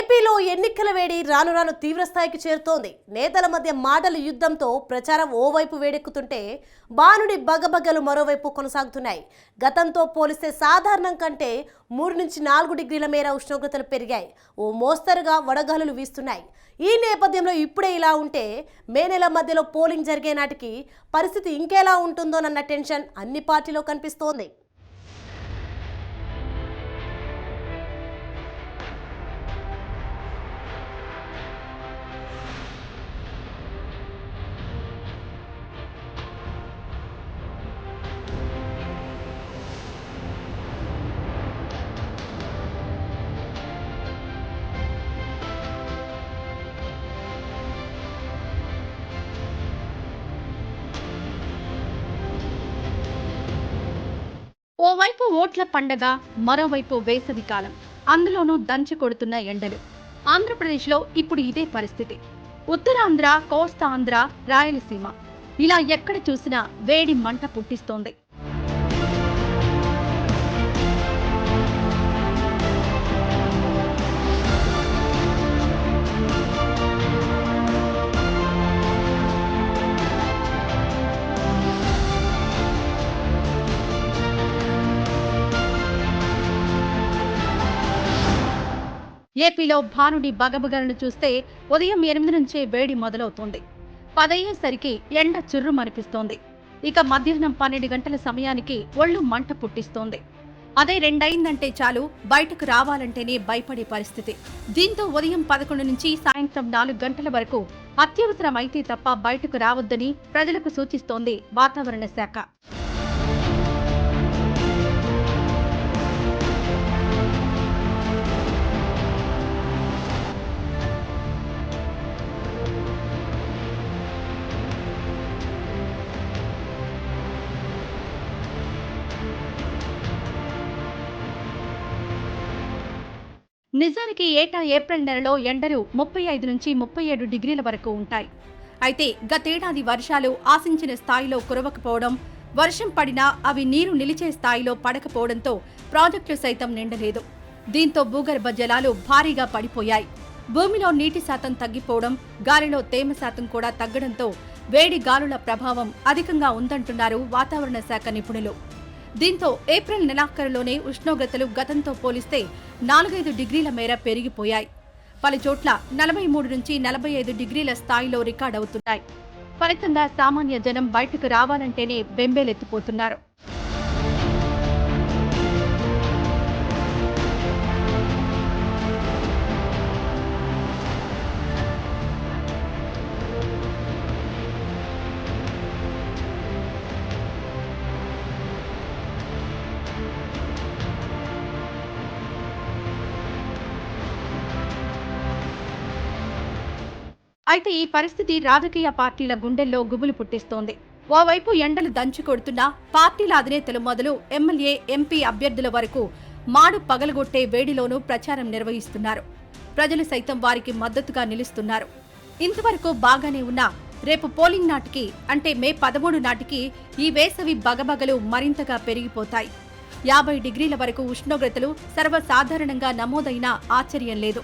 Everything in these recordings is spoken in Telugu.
ఏపీలో ఎన్నికల వేడి రాను రాను తీవ్రస్థాయికి చేరుతోంది. నేతల మధ్య మాటల యుద్ధంతో ప్రచారం ఓవైపు వేడెక్కుతుంటే బాణుడి బగబగలు మరోవైపు కొనసాగుతున్నాయి. గతంతో పోలిస్తే సాధారణం కంటే 3 నుంచి 4 డిగ్రీల మేర ఉష్ణోగ్రతలు పెరిగాయి. ఓ మోస్తరుగా వడగాలులు వీస్తున్నాయి. ఈ నేపథ్యంలో ఇప్పుడే ఇలా ఉంటే మే నెల మధ్యలో పోలింగ్ జరిగే నాటికి పరిస్థితి ఇంకెలా ఉంటుందోనన్న టెన్షన్ అన్ని పార్టీలో కనిపిస్తోంది. ఓవైపు ఓట్ల పండగ, మరోవైపు వేసవి కాలం, అందులోనూ దంచి కొడుతున్న ఎండలు. ఆంధ్రప్రదేశ్లో ఇప్పుడు ఇదే పరిస్థితి. ఉత్తరాంధ్ర, కోస్తాంధ్ర, రాయలసీమ ఇలా ఎక్కడ చూసినా వేడి మంట పుట్టిస్తోంది. ఏపీలో భానుడి బగబగలను చూస్తే ఉదయం 8 నుంచే వేడి మొదలవుతోంది. 10 అయ్యేసరికి ఎండ చుర్రుమనిపిస్తోంది. ఇక మధ్యాహ్నం 12 గంటల సమయానికి ఒళ్ళు మంట పుట్టిస్తోంది. అదే 2 అయిందంటే చాలు, బయటకు రావాలంటేనే భయపడే పరిస్థితి. దీంతో ఉదయం 11 నుంచి సాయంత్రం 4 గంటల వరకు అత్యవసరం అయితే తప్ప బయటకు రావద్దని ప్రజలకు సూచిస్తోంది వాతావరణ శాఖ. నిజానికి ఏటా ఏప్రిల్ నెలలో ఎండలు 35 నుంచి 37 డిగ్రీల వరకు ఉంటాయి. అయితే గతేడాది వర్షాలు ఆశించిన స్థాయిలో కురవకపోవడం, వర్షం పడినా అవి నీరు నిలిచే స్థాయిలో పడకపోవడంతో ప్రాజెక్టులు సైతం నిండలేదు. దీంతో భూగర్భ జలాలు భారీగా పడిపోయాయి. భూమిలో నీటి శాతం తగ్గిపోవడం, గాలిలో తేమ శాతం కూడా తగ్గడంతో వేడి గాలుల ప్రభావం అధికంగా ఉందంటున్నారు వాతావరణ శాఖ నిపుణులు. దీంతో ఏప్రిల్ నెలాఖరులోనే ఉష్ణోగ్రతలు గతంతో పోలిస్తే 4-5 డిగ్రీల మేర పెరిగిపోయాయి. పలుచోట్ల 43 నుంచి 45 డిగ్రీల స్థాయిలో రికార్డవుతున్నాయి. ఫలితంగా సామాన్య జనం బయటకు రావాలంటేనే బెంబేలెత్తిపోతున్నారు. అయితే ఈ పరిస్థితి రాజకీయ పార్టీల గుండెల్లో గుబులు పుట్టిస్తోంది. ఓవైపు ఎండలు దంచి కొడుతున్నా పార్టీల అధినేతలు మొదలు ఎమ్మెల్యే, ఎంపీ అభ్యర్థుల వరకు మాడు పగలగొట్టే వేడిలోనూ ప్రచారం నిర్వహిస్తున్నారు. ప్రజలు సైతం వారికి మద్దతుగా నిలుస్తున్నారు. ఇంతవరకు బాగానే ఉన్నా రేపు పోలింగ్ నాటికి, అంటే మే 13 నాటికి ఈ వేసవి బగబగలు మరింతగా పెరిగిపోతాయి. 50 డిగ్రీల వరకు ఉష్ణోగ్రతలు సర్వసాధారణంగా నమోదైనా ఆశ్చర్యం లేదు.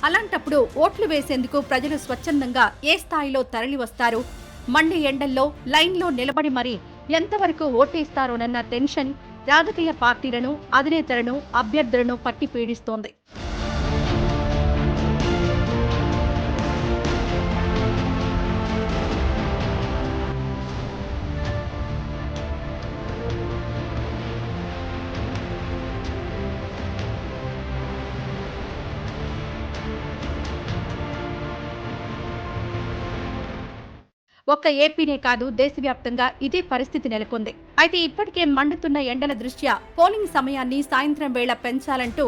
అలాంటప్పుడు ఓట్లు వేసేందుకు ప్రజలు స్వచ్ఛందంగా ఏ స్థాయిలో తరలి వస్తారు? మండే ఎండల్లో లైన్లో నిలబడి మరి ఎంతవరకు ఓటేస్తారోనన్న టెన్షన్ రాజకీయ పార్టీలను, అధినేతలను, అభ్యర్థులను పట్టి పీడిస్తోంది. ఒక్క ఏపీనే కాదు, దేశవ్యాప్తంగా ఇదే పరిస్థితి నెలకొంది. అయితే ఇప్పటికే మండుతున్న ఎండల దృష్ట్యా పోలింగ్ సమయాన్ని సాయంత్రం వేళ పెంచాలంటూ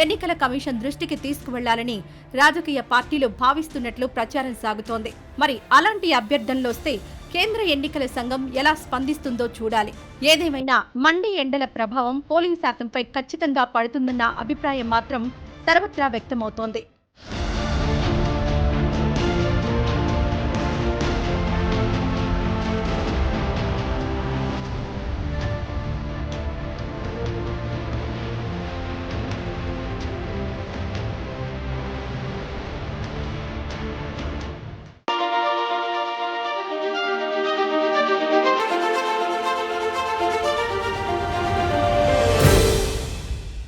ఎన్నికల కమిషన్ దృష్టికి తీసుకువెళ్లాలని రాజకీయ పార్టీలు భావిస్తున్నట్లు ప్రచారం సాగుతోంది. మరి అలాంటి అభ్యర్థనలొస్తే కేంద్ర ఎన్నికల సంఘం ఎలా స్పందిస్తుందో చూడాలి. ఏదేమైనా మండే ఎండల ప్రభావం పోలింగ్ శాతంపై ఖచ్చితంగా పడుతుందన్న అభిప్రాయం మాత్రం సర్వత్రా వ్యక్తమవుతోంది.